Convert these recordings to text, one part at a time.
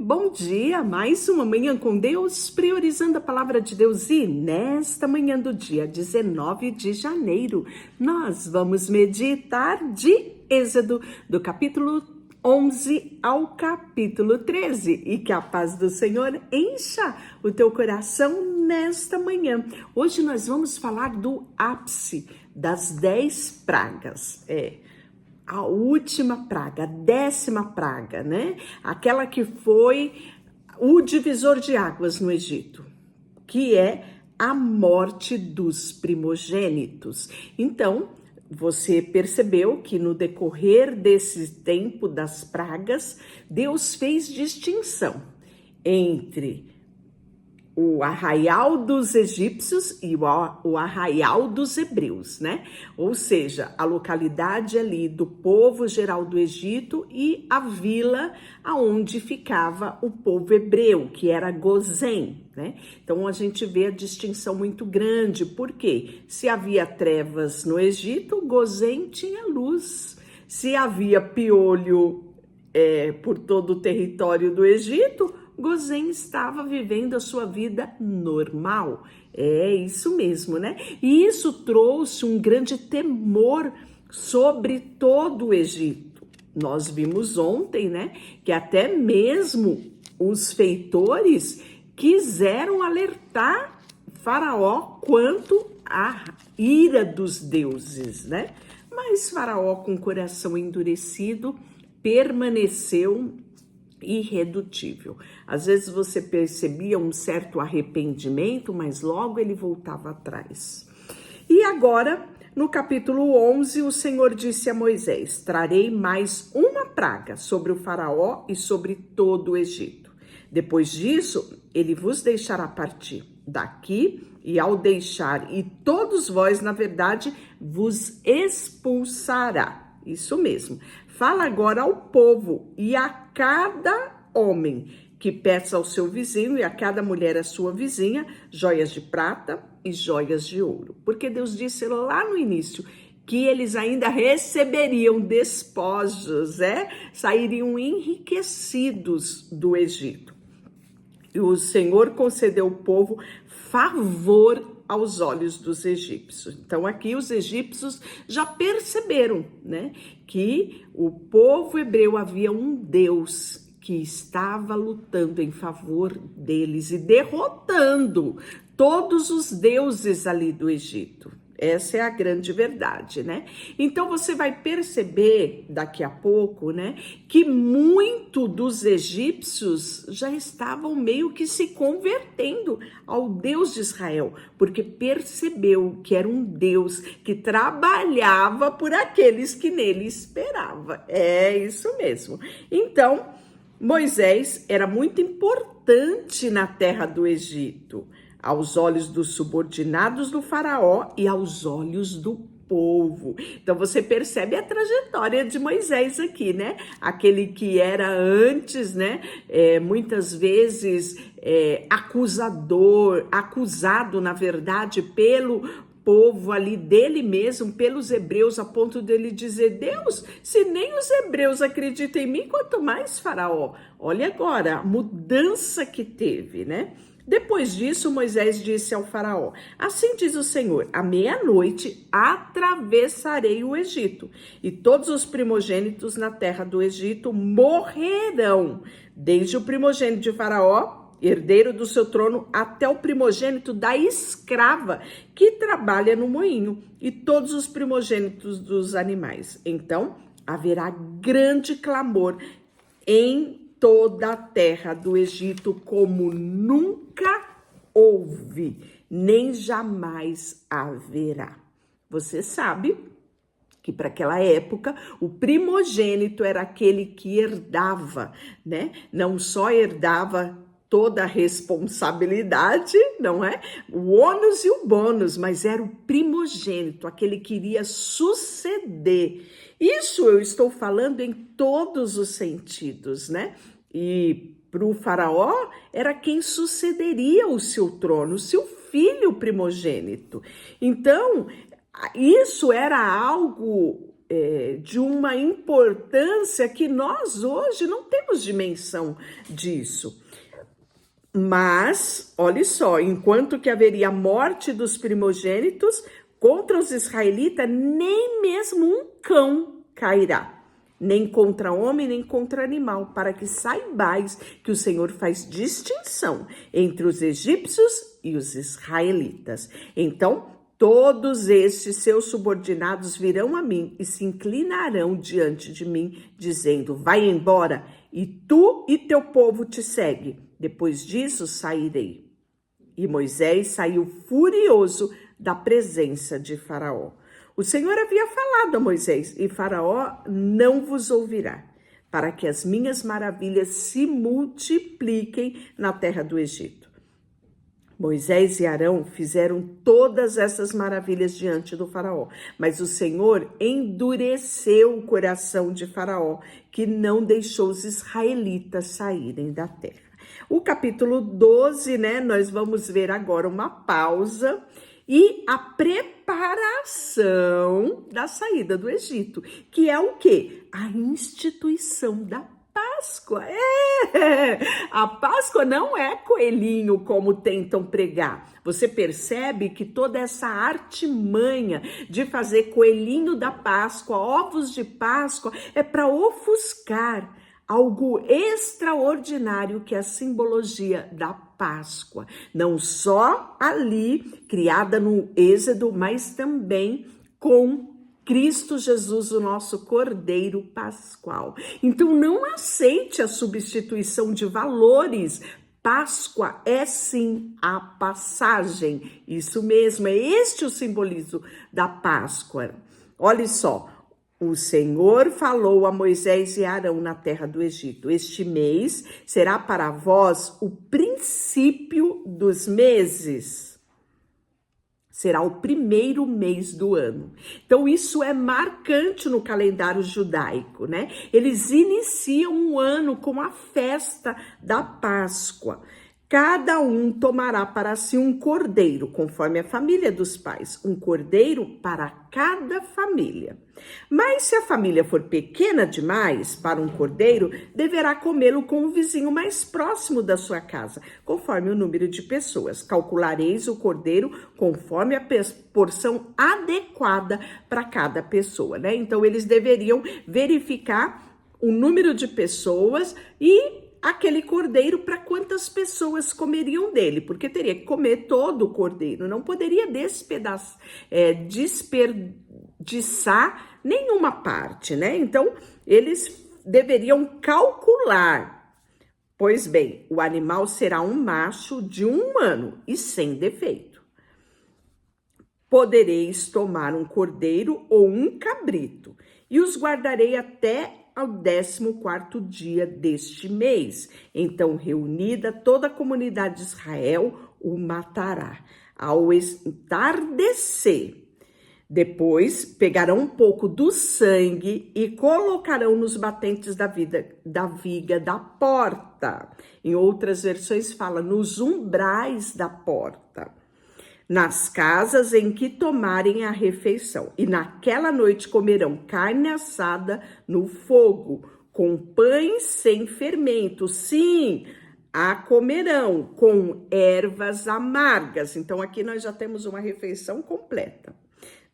Bom dia, mais uma manhã com Deus, priorizando a palavra de Deus. E nesta manhã do dia 19 de janeiro, nós vamos meditar de Êxodo, do capítulo 11 ao capítulo 13. E que a paz do Senhor encha o teu coração nesta manhã. Hoje nós vamos falar do ápice das 10 pragas. A última praga, a 10ª praga, né? Aquela que foi o divisor de águas no Egito, que é a morte dos primogênitos. Então, você percebeu que no decorrer desse tempo das pragas, Deus fez distinção entre o arraial dos egípcios e o arraial dos hebreus, né? Ou seja, a localidade ali do povo geral do Egito e a vila aonde ficava o povo hebreu, que era Gozém, né? Então a gente vê a distinção muito grande, porque se havia trevas no Egito, Gozém tinha luz. Se havia piolho por todo o território do Egito, Gozém estava vivendo a sua vida normal. É isso mesmo, né? E isso trouxe um grande temor sobre todo o Egito. Nós vimos ontem, né, que até mesmo os feitores quiseram alertar Faraó quanto à ira dos deuses, né? Mas Faraó, com o coração endurecido, permaneceu irredutível. Às vezes você percebia um certo arrependimento, mas logo ele voltava atrás. E agora, no capítulo 11, o Senhor disse a Moisés: trarei mais uma praga sobre o Faraó e sobre todo o Egito. Depois disso, ele vos deixará partir daqui, e ao deixar, e todos vós, na verdade, vos expulsará. Isso mesmo. Fala agora ao povo e a cada homem que peça ao seu vizinho e a cada mulher a sua vizinha joias de prata e joias de ouro. Porque Deus disse lá no início que eles ainda receberiam despojos, sairiam enriquecidos do Egito. E o Senhor concedeu ao povo favor aos olhos dos egípcios. Então aqui os egípcios já perceberam, né, que o povo hebreu havia um Deus que estava lutando em favor deles e derrotando todos os deuses ali do Egito. Essa é a grande verdade, né? Então você vai perceber daqui a pouco, né, que muito dos egípcios já estavam meio que se convertendo ao Deus de Israel, porque percebeu que era um Deus que trabalhava por aqueles que nele esperavam. É isso mesmo. Então, Moisés era muito importante na terra do Egito, aos olhos dos subordinados do faraó e aos olhos do povo. Então você percebe a trajetória de Moisés aqui, né? Aquele que era antes, né? Muitas vezes acusado, na verdade, pelo povo ali dele mesmo, pelos hebreus, a ponto dele dizer: Deus, se nem os hebreus acreditam em mim, quanto mais faraó. Olha agora a mudança que teve, né? Depois disso, Moisés disse ao faraó: assim diz o Senhor, à meia-noite atravessarei o Egito, e todos os primogênitos na terra do Egito morrerão, desde o primogênito de faraó, herdeiro do seu trono, até o primogênito da escrava que trabalha no moinho, e todos os primogênitos dos animais. Então haverá grande clamor em toda a terra do Egito, como nunca houve, nem jamais haverá. Você sabe que para aquela época o primogênito era aquele que herdava, né? Não só herdava toda a responsabilidade, não é? O ônus e o bônus, mas era o primogênito, aquele que iria suceder. Isso eu estou falando em todos os sentidos, né? E para o faraó era quem sucederia o seu trono, o seu filho primogênito. Então, isso era algo de uma importância que nós hoje não temos dimensão disso. Mas, olha só, enquanto que haveria a morte dos primogênitos, contra os israelitas, nem mesmo um cão cairá, nem contra homem, nem contra animal, para que saibais que o Senhor faz distinção entre os egípcios e os israelitas. Então, todos estes seus subordinados virão a mim e se inclinarão diante de mim, dizendo: vai embora, e tu e teu povo te seguem. Depois disso sairei. E Moisés saiu furioso da presença de Faraó. O Senhor havia falado a Moisés: e Faraó não vos ouvirá, para que as minhas maravilhas se multipliquem na terra do Egito. Moisés e Arão fizeram todas essas maravilhas diante do Faraó, mas o Senhor endureceu o coração de Faraó, que não deixou os israelitas saírem da terra. O capítulo 12, né? Nós vamos ver agora uma pausa e a preparação da saída do Egito, que é o quê? A instituição da Páscoa. A Páscoa não é coelhinho como tentam pregar. Você percebe que toda essa artimanha de fazer coelhinho da Páscoa, ovos de Páscoa, é para ofuscar algo extraordinário, que é a simbologia da Páscoa. Não só ali, criada no Êxodo, mas também com Cristo Jesus, o nosso Cordeiro Pascual. Então, não aceite a substituição de valores. Páscoa é sim a passagem. Isso mesmo, é este o simbolismo da Páscoa. Olha só. O Senhor falou a Moisés e Arão na terra do Egito: este mês será para vós o princípio dos meses. Será o primeiro mês do ano. Então, isso é marcante no calendário judaico, né? Eles iniciam um ano com a festa da Páscoa. Cada um tomará para si um cordeiro, conforme a família dos pais, um cordeiro para cada família. Mas se a família for pequena demais para um cordeiro, deverá comê-lo com o vizinho mais próximo da sua casa, conforme o número de pessoas. Calculareis o cordeiro conforme a porção adequada para cada pessoa, né? Então, eles deveriam verificar o número de pessoas e aquele cordeiro para quantas pessoas comeriam dele, porque teria que comer todo o cordeiro, não poderia desperdiçar nenhuma parte, né? Então, eles deveriam calcular. Pois bem, o animal será um macho de 1 ano e sem defeito. Podereis tomar um cordeiro ou um cabrito, e os guardarei até ao 14º dia deste mês. Então, reunida toda a comunidade de Israel, o matará ao entardecer. Depois, pegarão um pouco do sangue e colocarão nos batentes da viga da porta. Em outras versões fala nos umbrais da porta. Nas casas em que tomarem a refeição, e naquela noite comerão carne assada no fogo, com pães sem fermento. Sim, a comerão com ervas amargas. Então, aqui nós já temos uma refeição completa,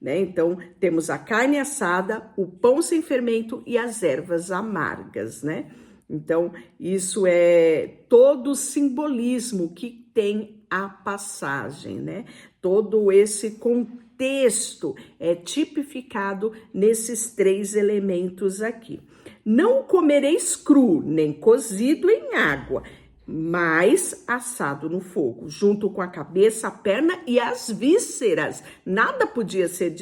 né? Então, temos a carne assada, o pão sem fermento e as ervas amargas, né? Então, isso é todo o simbolismo que tem a passagem, né? Todo esse contexto é tipificado nesses 3 elementos aqui. Não comereis cru, nem cozido em água, mas assado no fogo, junto com a cabeça, a perna e as vísceras. Nada podia ser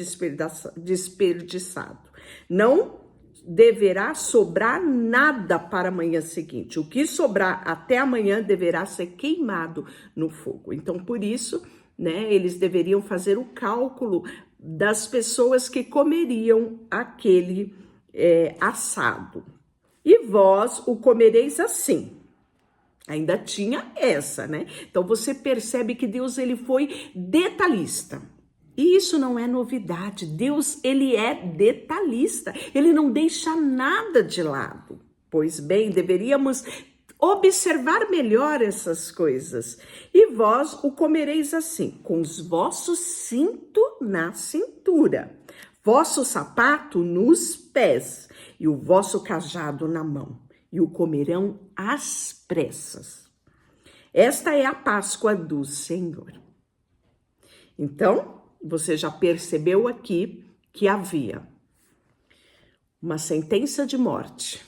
desperdiçado. Não deverá sobrar nada para a manhã seguinte. O que sobrar até amanhã deverá ser queimado no fogo. Então, por isso, né, eles deveriam fazer o cálculo das pessoas que comeriam aquele assado. E vós o comereis assim. Ainda tinha essa, né? Então, você percebe que Deus ele foi detalhista. E isso não é novidade. Deus, ele é detalhista. Ele não deixa nada de lado. Pois bem, deveríamos observar melhor essas coisas. E vós o comereis assim, com os vossos cintos na cintura, vosso sapato nos pés e o vosso cajado na mão, e o comerão às pressas. Esta é a Páscoa do Senhor. Então, você já percebeu aqui que havia uma sentença de morte.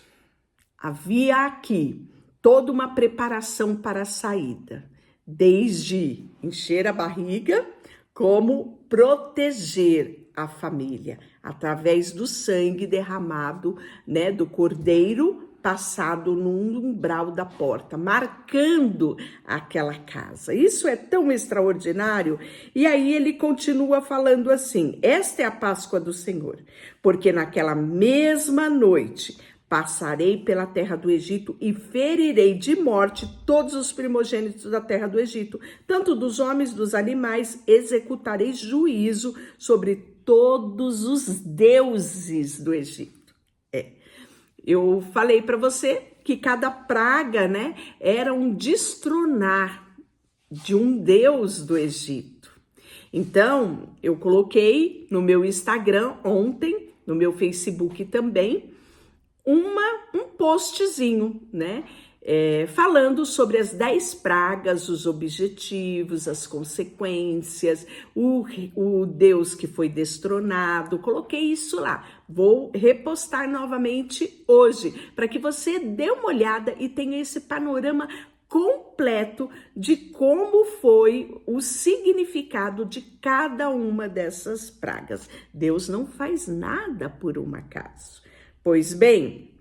Havia aqui toda uma preparação para a saída, desde encher a barriga, como proteger a família, através do sangue derramado, né, do cordeiro, passado no umbral da porta, marcando aquela casa. Isso é tão extraordinário. E aí ele continua falando assim: esta é a Páscoa do Senhor, porque naquela mesma noite passarei pela terra do Egito e ferirei de morte todos os primogênitos da terra do Egito, tanto dos homens, dos animais, executarei juízo sobre todos os deuses do Egito. Eu falei para você que cada praga, né, era um destronar de um deus do Egito. Então, eu coloquei no meu Instagram ontem, no meu Facebook também, um postzinho, né, falando sobre as 10 pragas, os objetivos, as consequências, o Deus que foi destronado. Coloquei isso lá. Vou repostar novamente hoje, para que você dê uma olhada e tenha esse panorama completo de como foi o significado de cada uma dessas pragas. Deus não faz nada por um acaso. Pois bem,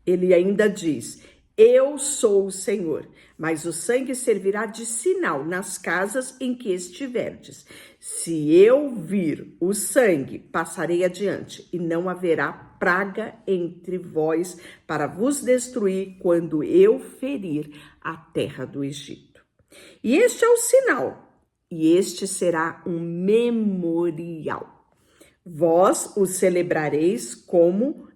ele ainda diz: eu sou o Senhor, mas o sangue servirá de sinal nas casas em que estiverdes. Se eu vir o sangue, passarei adiante, e não haverá praga entre vós para vos destruir quando eu ferir a terra do Egito. E este é o sinal, e este será um memorial. Vós o celebrareis como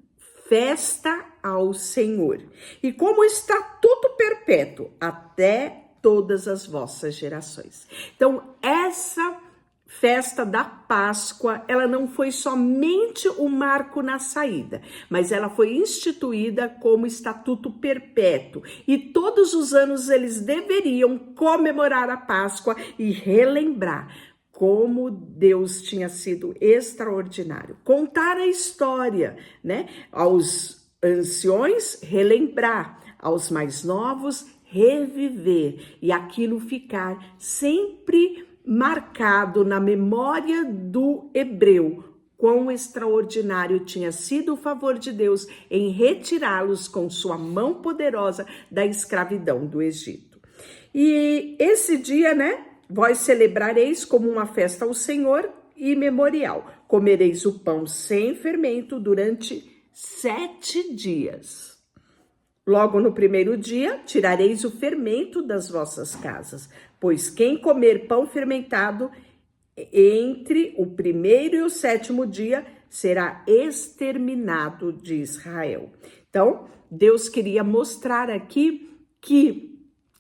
festa ao Senhor, e como estatuto perpétuo até todas as vossas gerações. Então, essa festa da Páscoa, ela não foi somente o marco na saída, mas ela foi instituída como estatuto perpétuo, e todos os anos eles deveriam comemorar a Páscoa e relembrar como Deus tinha sido extraordinário. Contar a história, né? Aos anciões, relembrar. Aos mais novos, reviver. E aquilo ficar sempre marcado na memória do hebreu. Quão extraordinário tinha sido o favor de Deus em retirá-los com sua mão poderosa da escravidão do Egito. E esse dia, né? Vós celebrareis como uma festa ao Senhor e memorial. Comereis o pão sem fermento durante 7 dias. Logo no primeiro dia, tirareis o fermento das vossas casas, pois quem comer pão fermentado entre o primeiro e o 7º dia será exterminado de Israel. Então, Deus queria mostrar aqui que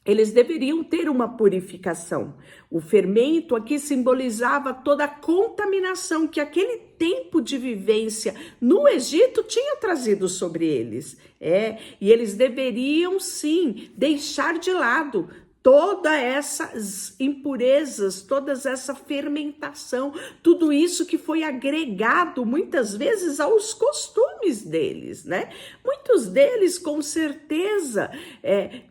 eles deveriam ter uma purificação. O fermento aqui simbolizava toda a contaminação que aquele tempo de vivência no Egito tinha trazido sobre eles. E eles deveriam sim deixar de lado todas essas impurezas, toda essa fermentação, tudo isso que foi agregado muitas vezes aos costumes deles, né? Muitos deles, com certeza,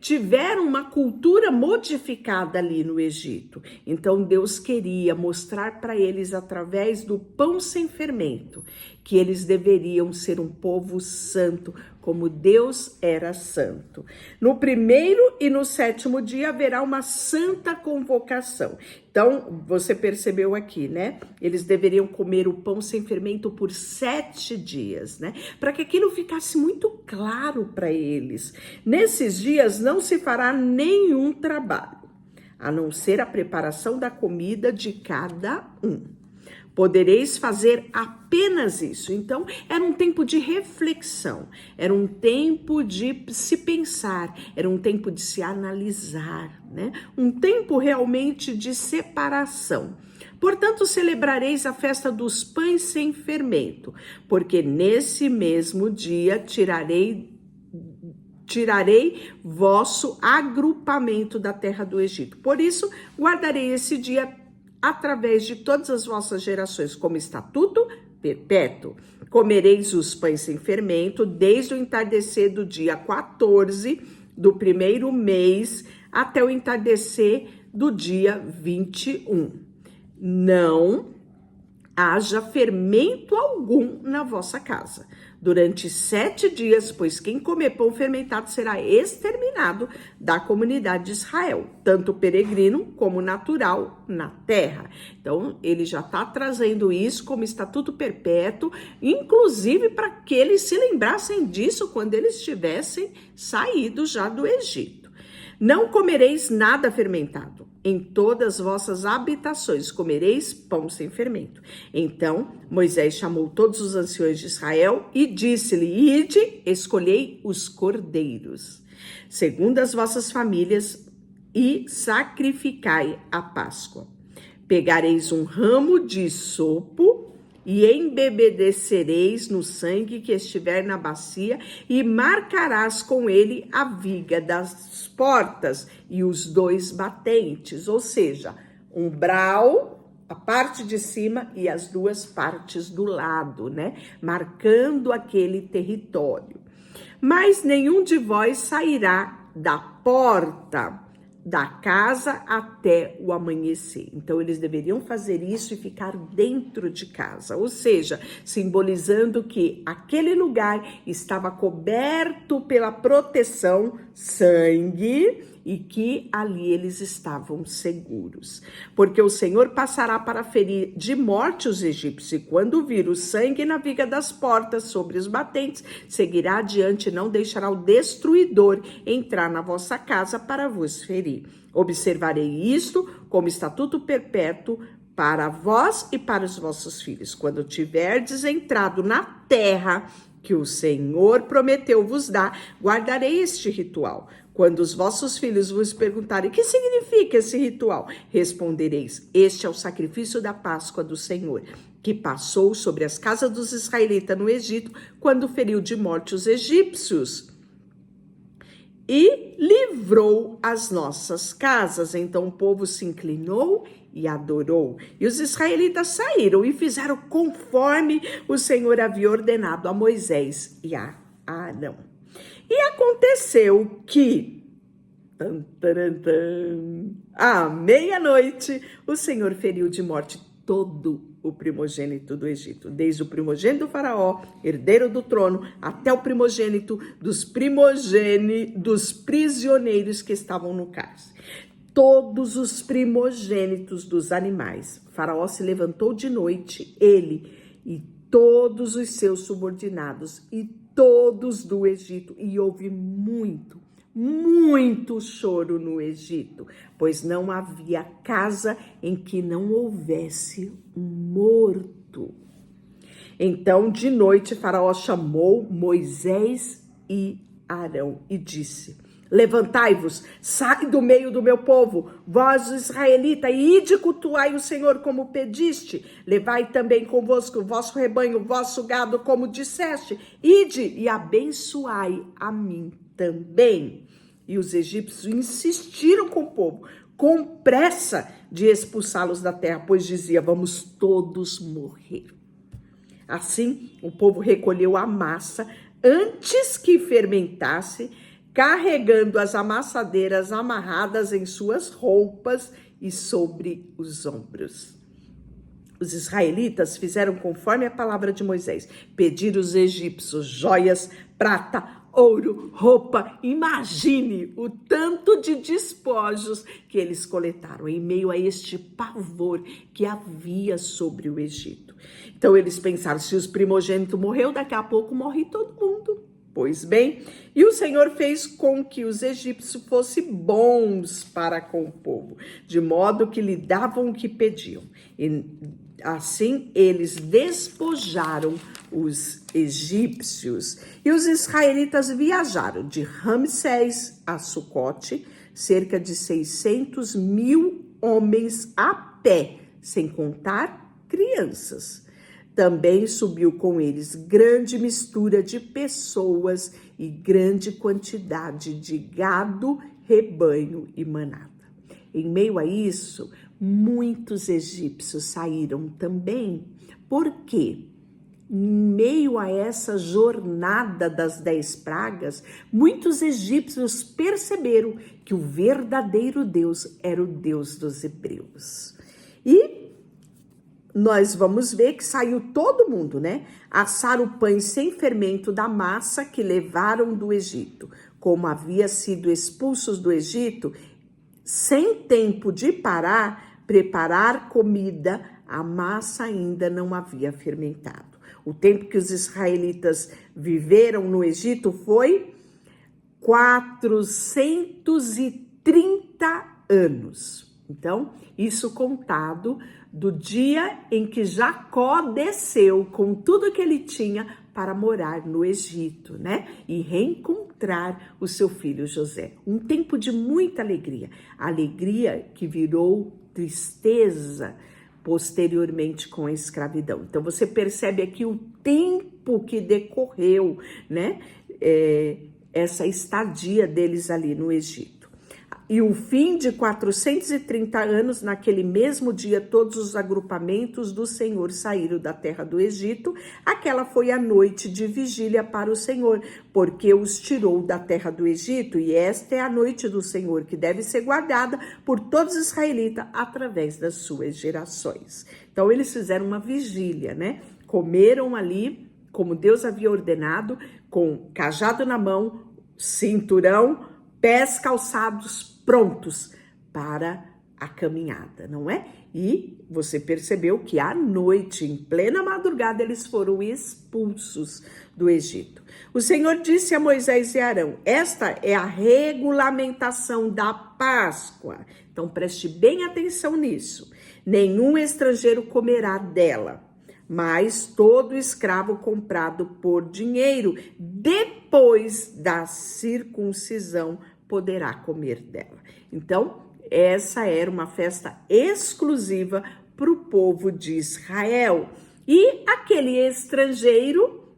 tiveram uma cultura modificada ali no Egito. Então, Deus queria mostrar para eles, através do pão sem fermento, que eles deveriam ser um povo santo, como Deus era santo. No primeiro e no 7º dia haverá uma santa convocação. Então, você percebeu aqui, né? Eles deveriam comer o pão sem fermento por 7 dias, né? Para que aquilo ficasse muito claro para eles. Nesses dias não se fará nenhum trabalho, a não ser a preparação da comida de cada um. Podereis fazer apenas isso. Então, era um tempo de reflexão, era um tempo de se pensar, era um tempo de se analisar, né? Um tempo realmente de separação. Portanto, celebrareis a festa dos pães sem fermento, porque nesse mesmo dia tirarei vosso agrupamento da terra do Egito. Por isso, guardarei esse dia através de todas as vossas gerações como estatuto perpétuo. Comereis os pães sem fermento desde o entardecer do dia 14 do primeiro mês até o entardecer do dia 21. Não haja fermento algum na vossa casa durante 7 dias, pois quem comer pão fermentado será exterminado da comunidade de Israel, tanto peregrino como natural na terra. Então, ele já está trazendo isso como estatuto perpétuo, inclusive para que eles se lembrassem disso quando eles tivessem saído já do Egito. Não comereis nada fermentado. Em todas as vossas habitações comereis pão sem fermento. Então Moisés chamou todos os anciões de Israel e disse-lhe: Ide, escolhei os cordeiros, segundo as vossas famílias, e sacrificai a Páscoa. Pegareis um ramo de sopo e embebedecereis no sangue que estiver na bacia, e marcarás com ele a viga das portas e os 2 batentes, ou seja, umbral, a parte de cima e as 2 partes do lado, né? Marcando aquele território. Mas nenhum de vós sairá da porta da casa até o amanhecer. Então, eles deveriam fazer isso e ficar dentro de casa, ou seja, simbolizando que aquele lugar estava coberto pela proteção, sangue, e que ali eles estavam seguros. Porque o Senhor passará para ferir de morte os egípcios, e quando vir o sangue na viga das portas sobre os batentes, seguirá adiante e não deixará o destruidor entrar na vossa casa para vos ferir. Observarei isto como estatuto perpétuo para vós e para os vossos filhos. Quando tiverdes entrado na terra que o Senhor prometeu vos dar, guardarei este ritual. Quando os vossos filhos vos perguntarem: que significa esse ritual? Respondereis: este é o sacrifício da Páscoa do Senhor, que passou sobre as casas dos israelitas no Egito, quando feriu de morte os egípcios e livrou as nossas casas. Então o povo se inclinou e adorou. E os israelitas saíram e fizeram conforme o Senhor havia ordenado a Moisés e a Arão. E aconteceu que, à meia-noite, o Senhor feriu de morte todo o primogênito do Egito, desde o primogênito do faraó, herdeiro do trono, até o primogênito dos prisioneiros que estavam no cárcere. Todos os primogênitos dos animais. O faraó se levantou de noite, ele e todos os seus subordinados e todos do Egito, e houve muito choro no Egito, pois não havia casa em que não houvesse um morto. Então, de noite, Faraó chamou Moisés e Arão e disse: levantai-vos, sai do meio do meu povo, vós os israelitas, e ide cultuai o Senhor como pediste. Levai também convosco o vosso rebanho, o vosso gado, como disseste. Ide e abençoai a mim também. E os egípcios insistiram com o povo, com pressa, de expulsá-los da terra, pois dizia: vamos todos morrer. Assim, o povo recolheu a massa antes que fermentasse, carregando as amassadeiras amarradas em suas roupas e sobre os ombros. Os israelitas fizeram conforme a palavra de Moisés. Pediram os egípcios joias, prata, ouro, roupa. Imagine o tanto de despojos que eles coletaram em meio a este pavor que havia sobre o Egito. Então eles pensaram: se os primogênitos morreu, daqui a pouco morre todo mundo. Pois bem, e o Senhor fez com que os egípcios fossem bons para com o povo, de modo que lhe davam o que pediam. E Assim, eles despojaram os egípcios. E os israelitas viajaram de Ramsés a Sucote, cerca de 600.000 homens a pé, sem contar crianças. Também subiu com eles grande mistura de pessoas e grande quantidade de gado, rebanho e manada. Em meio a isso, muitos egípcios saíram também. Por quê? Em meio a essa jornada das 10 pragas, muitos egípcios perceberam que o verdadeiro Deus era o Deus dos hebreus. E nós vamos ver que saiu todo mundo, né? Assaram pães sem fermento da massa que levaram do Egito. Como havia sido expulsos do Egito, sem tempo de preparar comida, a massa ainda não havia fermentado. O tempo que os israelitas viveram no Egito foi 430 anos. Então, isso contado do dia em que Jacó desceu com tudo que ele tinha para morar no Egito, né? E reencontrar o seu filho José. Um tempo de muita alegria. Alegria que virou tristeza posteriormente com a escravidão. Então, você percebe aqui o tempo que decorreu, né? Essa estadia deles ali no Egito. E o fim de 430 anos, naquele mesmo dia, todos os agrupamentos do Senhor saíram da terra do Egito. Aquela foi a noite de vigília para o Senhor, porque os tirou da terra do Egito. E esta é a noite do Senhor, que deve ser guardada por todos os israelitas através das suas gerações. Então, eles fizeram uma vigília, né? Comeram ali, como Deus havia ordenado, com cajado na mão, cinturão, pés calçados, prontos para a caminhada, não é? E você percebeu que à noite, em plena madrugada, eles foram expulsos do Egito. O Senhor disse a Moisés e Arão: esta é a regulamentação da Páscoa. Então preste bem atenção nisso. Nenhum estrangeiro comerá dela, mas todo escravo comprado por dinheiro, depois da circuncisão, poderá comer dela. Então, essa era uma festa exclusiva para o povo de Israel. E aquele estrangeiro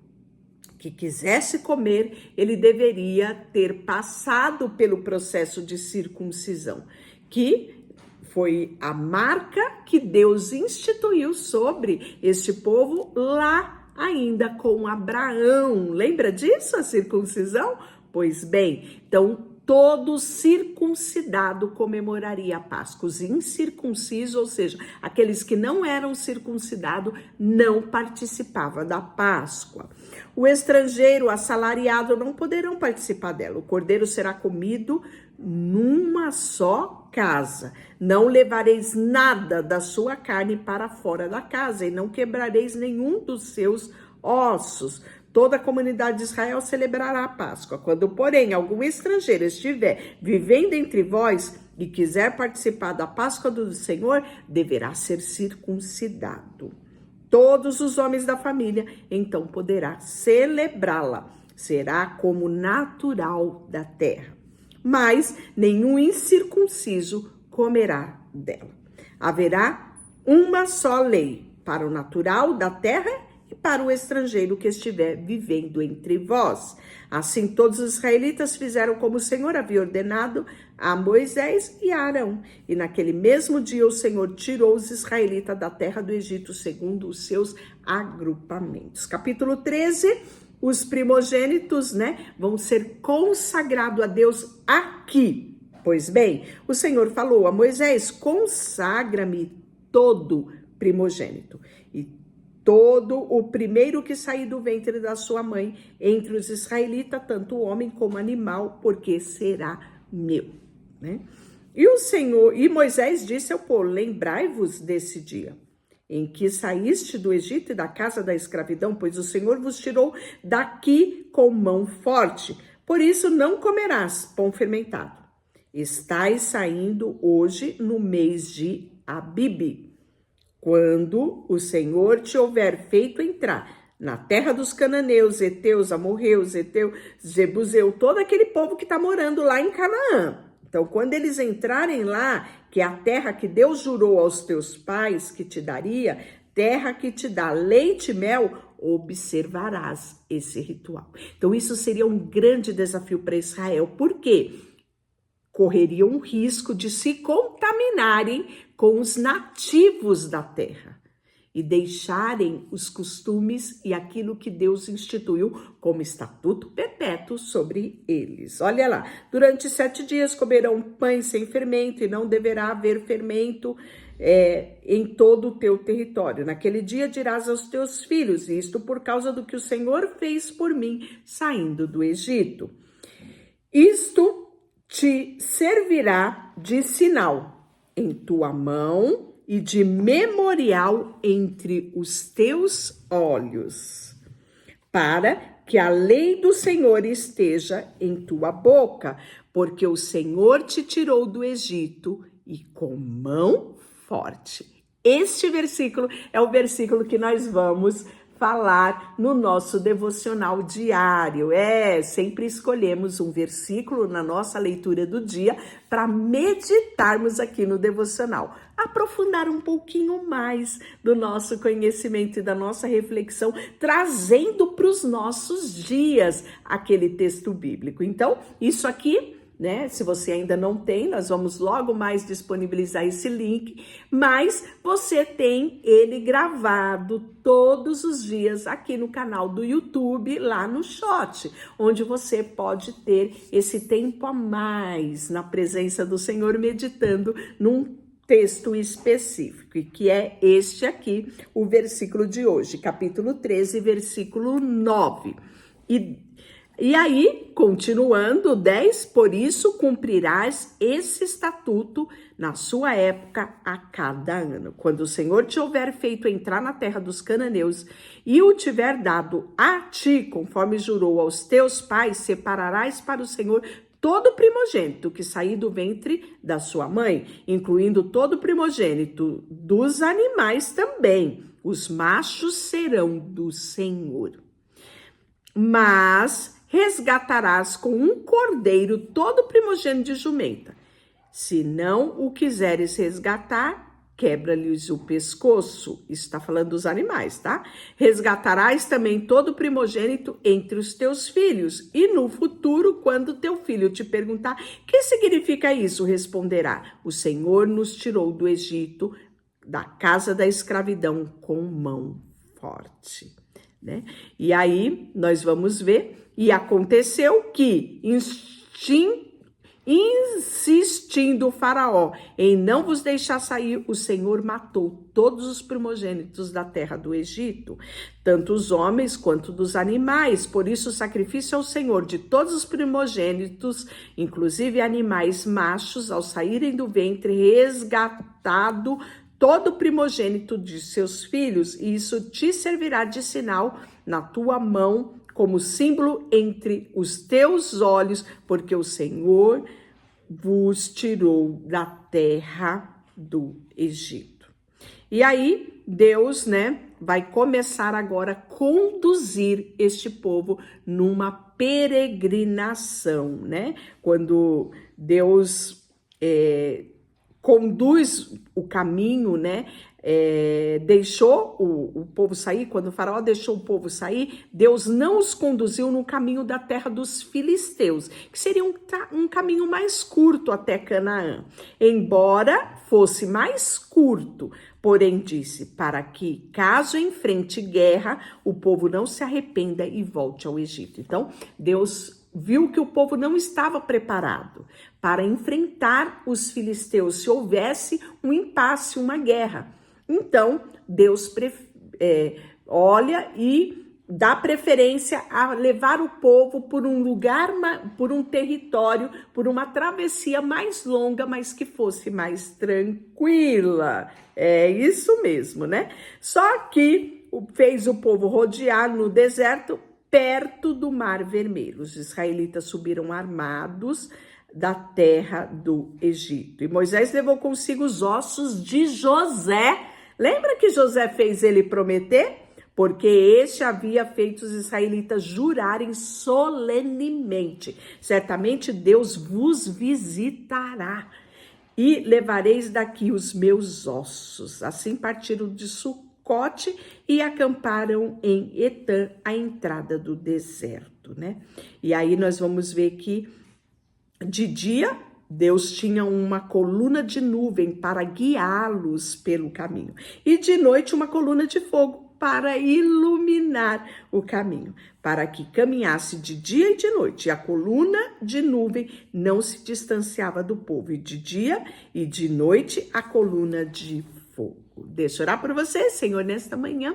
que quisesse comer, ele deveria ter passado pelo processo de circuncisão, que foi a marca que Deus instituiu sobre este povo lá ainda com Abraão. Lembra disso, a circuncisão? Pois bem, então todo circuncidado comemoraria a Páscoa. Os incircuncisos, ou seja, aqueles que não eram circuncidados, não participavam da Páscoa. O estrangeiro assalariado não poderão participar dela. O cordeiro será comido numa só casa. Não levareis nada da sua carne para fora da casa e não quebrareis nenhum dos seus ossos. Toda a comunidade de Israel celebrará a Páscoa. Quando, porém, algum estrangeiro estiver vivendo entre vós e quiser participar da Páscoa do Senhor, deverá ser circuncidado. Todos os homens da família, então, poderá celebrá-la. Será como natural da terra. Mas nenhum incircunciso comerá dela. Haverá uma só lei para o natural da terra e para o estrangeiro que estiver vivendo entre vós. Assim, todos os israelitas fizeram como o Senhor havia ordenado a Moisés e a Arão. E naquele mesmo dia o Senhor tirou os israelitas da terra do Egito, segundo os seus agrupamentos. Capítulo 13, os primogênitos, né, vão ser consagrados a Deus aqui. Pois bem, o Senhor falou a Moisés: consagra-me todo primogênito. E todo o primeiro que sair do ventre da sua mãe, entre os israelitas, tanto homem como animal, porque será meu, né? E o Senhor, e Moisés disse ao povo: lembrai-vos desse dia em que saíste do Egito e da casa da escravidão, pois o Senhor vos tirou daqui com mão forte. Por isso não comerás pão fermentado. Estais saindo hoje no mês de Abibe, quando o Senhor te houver feito entrar na terra dos cananeus, heteus, amorreus, jebuseu, todo aquele povo que está morando lá em Canaã. Então, quando eles entrarem lá, que é a terra que Deus jurou aos teus pais que te daria, terra que te dá leite e mel, observarás esse ritual. Então, isso seria um grande desafio para Israel. Por quê? Correriam um risco de se contaminarem com os nativos da terra e deixarem os costumes e aquilo que Deus instituiu como estatuto perpétuo sobre eles. Olha lá, durante 7 dias comerão pães sem fermento e não deverá haver fermento em todo o teu território. Naquele dia dirás aos teus filhos, isto por causa do que o Senhor fez por mim saindo do Egito. Isto te servirá de sinal em tua mão e de memorial entre os teus olhos, para que a lei do Senhor esteja em tua boca, porque o Senhor te tirou do Egito e com mão forte. Este versículo é o versículo que nós vamos falar no nosso devocional diário. Sempre escolhemos um versículo na nossa leitura do dia para meditarmos aqui no devocional. Aprofundar um pouquinho mais do nosso conhecimento e da nossa reflexão, trazendo para os nossos dias aquele texto bíblico. Então, isso aqui, né? Se você ainda não tem, nós vamos logo mais disponibilizar esse link, mas você tem ele gravado todos os dias aqui no canal do YouTube, lá no Shot, onde você pode ter esse tempo a mais na presença do Senhor, meditando num texto específico, que é este aqui, o versículo de hoje, capítulo 13, versículo 9. E aí, continuando, 10, por isso cumprirás esse estatuto na sua época a cada ano. Quando o Senhor te houver feito entrar na terra dos cananeus e o tiver dado a ti, conforme jurou aos teus pais, separarás para o Senhor todo primogênito que sair do ventre da sua mãe, incluindo todo primogênito dos animais também. Os machos serão do Senhor. Mas resgatarás com um cordeiro todo primogênito de jumenta. Se não o quiseres resgatar, quebra-lhes o pescoço. Isso está falando dos animais, tá? Resgatarás também todo primogênito entre os teus filhos. E no futuro, quando teu filho te perguntar, que significa isso? Responderá, o Senhor nos tirou do Egito, da casa da escravidão, com mão forte. Né? E aí, nós vamos ver. E aconteceu que, insistindo o faraó em não vos deixar sair, o Senhor matou todos os primogênitos da terra do Egito, tanto os homens quanto dos animais. Por isso, o sacrifício ao Senhor de todos os primogênitos, inclusive animais machos, ao saírem do ventre, resgatado todo primogênito de seus filhos, e isso te servirá de sinal na tua mão, como símbolo entre os teus olhos, porque o Senhor vos tirou da terra do Egito. E aí, Deus, né, vai começar agora a conduzir este povo numa peregrinação, né? Quando Deus conduz o caminho, né? Deixou o povo sair, quando o faraó deixou o povo sair, Deus não os conduziu no caminho da terra dos filisteus, que seria um caminho mais curto até Canaã. Embora fosse mais curto, porém disse, para que, caso enfrente guerra, o povo não se arrependa e volte ao Egito. Então, Deus viu que o povo não estava preparado para enfrentar os filisteus se houvesse um impasse, uma guerra. Então, Deus olha e dá preferência a levar o povo por um lugar, por um território, por uma travessia mais longa, mas que fosse mais tranquila. É isso mesmo, né? Só que fez o povo rodear no deserto, perto do Mar Vermelho. Os israelitas subiram armados da terra do Egito. E Moisés levou consigo os ossos de José Lembra que José fez ele prometer? Porque este havia feito os israelitas jurarem solenemente: certamente Deus vos visitará e levareis daqui os meus ossos. Assim partiram de Sucote e acamparam em Etã, à entrada do deserto, né? E aí nós vamos ver que de dia Deus tinha uma coluna de nuvem para guiá-los pelo caminho, e de noite uma coluna de fogo para iluminar o caminho, para que caminhasse de dia e de noite. E a coluna de nuvem não se distanciava do povo, e de dia e de noite a coluna de fogo. Deixa eu orar por você, Senhor, nesta manhã.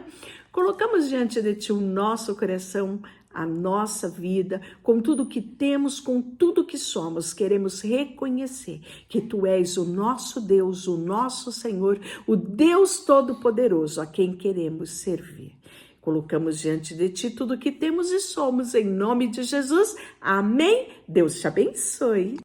Colocamos diante de Ti o nosso coração, a nossa vida, com tudo que temos, com tudo que somos. Queremos reconhecer que Tu és o nosso Deus, o nosso Senhor, o Deus Todo-Poderoso, a quem queremos servir. Colocamos diante de Ti tudo que temos e somos, em nome de Jesus. Amém. Deus te abençoe.